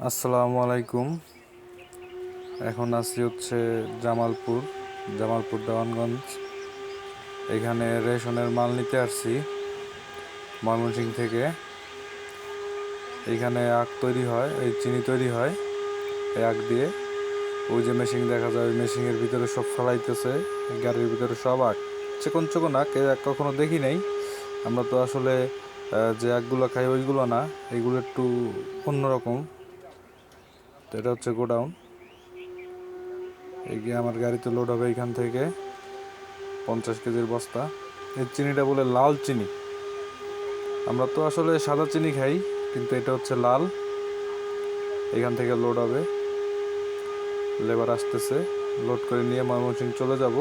আসসালামু আলাইকুম। এখন আছি হচ্ছে জামালপুর দেওয়ানগঞ্জ। এখানে রেশনের মাল নিতে আসছি ময়মনসিংহ থেকে। এইখানে আখ তৈরি হয়, এই চিনি তৈরি হয় এই আখ দিয়ে। ওই যে মেশিন দেখা যায়, ওই মেশিনের ভিতরে সব ফেলাইতেছে, গাড়ির ভিতরে সব আখ, চিকন চিকন আখ। এই আখ কখনো দেখি নাই। আমরা তো আসলে যে আখগুলো খাই ওইগুলো না, এইগুলো একটু অন্যরকম। তো এটা হচ্ছে গোডাউন। এই গিয়ে আমার গাড়িতে লোড হবে এখান থেকে 50 কেজির বস্তা। এই চিনিটা বলে লাল চিনি। আমরা তো আসলে সাদা চিনি খাই, কিন্তু এটা হচ্ছে লাল। এখান থেকে লোড হবে, লেবার আসতেছে, লোড করে নিয়ে ময়মনসিংহ চলে যাব।